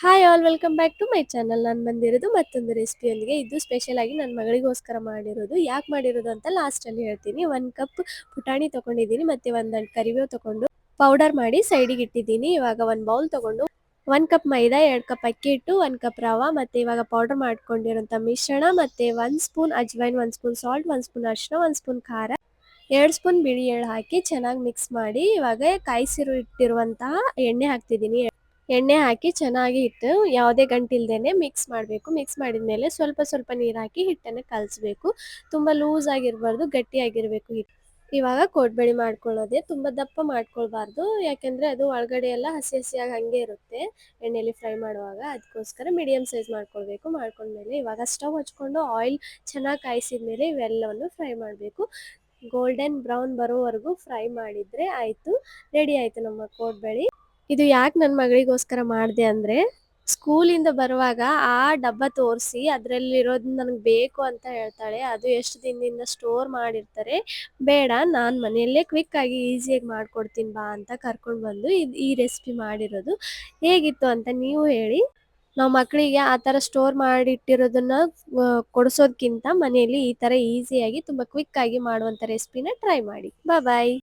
Hi all welcome back to my channel. ನಾನು ಬಂದಿರೋದು ಮತ್ತೊಂದು ರೆಸಿಪಿಯೊಂದಿಗೆ. ಇದು ಸ್ಪೆಷಲ್ ಆಗಿ ನನ್ನ ಮಗಳಿಗೋಸ್ಕರ ಮಾಡಿರೋದು. ಯಾಕೆ ಮಾಡಿರೋದು ಅಂತ ಲಾಸ್ಟಲ್ಲಿ ಹೇಳ್ತೀನಿ. 1 ಕಪ್ ಪುಟಾಣಿ ತೊಗೊಂಡಿದ್ದೀನಿ, ಮತ್ತು 1 ಕರಿಬೇವು ತೊಗೊಂಡು ಪೌಡರ್ ಮಾಡಿ ಸೈಡಿಗೆ ಇಟ್ಟಿದ್ದೀನಿ. ಇವಾಗ 1 ಬೌಲ್ ತೊಗೊಂಡು 1 ಕಪ್ ಮೈದಾ, 2 ಕಪ್ ಅಕ್ಕಿ ಹಿಟ್ಟು, 1 ಕಪ್ ರವೆ, ಮತ್ತು ಇವಾಗ ಪೌಡರ್ ಮಾಡ್ಕೊಂಡಿರೋಂಥ ಮಿಶ್ರಣ, ಮತ್ತು 1 spoon ajwain, 1 spoon salt, 1 spoon ಅರಿಶಿನ, 1 ಸ್ಪೂನ್ ಖಾರ, 2 ಸ್ಪೂನ್ ಬಿಳಿ ಎಳ್ಳು ಹಾಕಿ ಚೆನ್ನಾಗಿ ಮಿಕ್ಸ್ ಮಾಡಿ, ಇವಾಗ ಕಾಯಿಸಿರು ಇಟ್ಟಿರುವಂತಹ ಎಣ್ಣೆ ಹಾಕ್ತಿದ್ದೀನಿ. ಎಣ್ಣೆ ಹಾಕಿ ಚೆನ್ನಾಗಿ ಇಟ್ಟು ಯಾವುದೇ ಗಂಟಿಲ್ದೇನೆ ಮಿಕ್ಸ್ ಮಾಡಬೇಕು. ಮಿಕ್ಸ್ ಮಾಡಿದ್ಮೇಲೆ ಸ್ವಲ್ಪ ಸ್ವಲ್ಪ ನೀರು ಹಾಕಿ ಹಿಟ್ಟನ್ನು ಕಲಿಸ್ಬೇಕು. ತುಂಬ ಲೂಸ್ ಆಗಿರಬಾರ್ದು, ಗಟ್ಟಿಯಾಗಿರಬೇಕು ಹಿಟ್ಟು. ಇವಾಗ ಕೋಡ್ಬಳೆ ಮಾಡ್ಕೊಳ್ಳೋದೆ. ತುಂಬ ದಪ್ಪ ಮಾಡ್ಕೊಳ್ಬಾರ್ದು, ಯಾಕೆಂದರೆ ಅದು ಒಳಗಡೆ ಎಲ್ಲ ಹಸಿ ಹಸಿಯಾಗಿ ಹಾಗೆ ಇರುತ್ತೆ ಎಣ್ಣೆಯಲ್ಲಿ ಫ್ರೈ ಮಾಡುವಾಗ. ಅದಕ್ಕೋಸ್ಕರ ಮೀಡಿಯಮ್ ಸೈಜ್ ಮಾಡ್ಕೊಳ್ಬೇಕು. ಮಾಡ್ಕೊಂಡ್ಮೇಲೆ ಇವಾಗ ಸ್ಟವ್ ಹಚ್ಕೊಂಡು ಆಯಿಲ್ ಚೆನ್ನಾಗಿ ಕಾಯಿಸಿದ ಮೇಲೆ ಇವೆಲ್ಲವನ್ನು ಫ್ರೈ ಮಾಡಬೇಕು. ಗೋಲ್ಡನ್ ಬ್ರೌನ್ ಬರೋವರೆಗೂ ಫ್ರೈ ಮಾಡಿದರೆ ಆಯಿತು, ರೆಡಿ ಆಯಿತು ನಮ್ಮ ಕೋಡ್ಬಳೆ. ಇದು ಯಾಕೆ ನನ್ನ ಮಗಳಿಗೋಸ್ಕರ ಮಾಡಿದೆ ಅಂದರೆ, ಸ್ಕೂಲಿಂದ ಬರುವಾಗ ಆ ಡಬ್ಬ ತೋರಿಸಿ ಅದರಲ್ಲಿರೋದು ನನಗೆ ಬೇಕು ಅಂತ ಹೇಳ್ತಾಳೆ. ಅದು ಎಷ್ಟು ದಿನದಿಂದ ಸ್ಟೋರ್ ಮಾಡಿರ್ತಾರೆ, ಬೇಡ ನಾನು ಮನೆಯಲ್ಲೇ ಕ್ವಿಕ್ಕಾಗಿ ಈಸಿಯಾಗಿ ಮಾಡಿಕೊಡ್ತೀನಿ ಬಾ ಅಂತ ಕರ್ಕೊಂಡು ಬಂದು ಈ ರೆಸಿಪಿ ಮಾಡಿರೋದು. ಹೇಗಿತ್ತು ಅಂತ ನೀವು ಹೇಳಿ. ನಾವು ಮಕ್ಕಳಿಗೆ ಆ ಥರ ಸ್ಟೋರ್ ಮಾಡಿಟ್ಟಿರೋದನ್ನು ಕೊಡಿಸೋದಕ್ಕಿಂತ ಮನೆಯಲ್ಲಿ ಈ ಥರ ಈಸಿಯಾಗಿ ತುಂಬ ಕ್ವಿಕ್ಕಾಗಿ ಮಾಡುವಂಥ ರೆಸಿಪಿನ ಟ್ರೈ ಮಾಡಿ. ಬಾಯ್.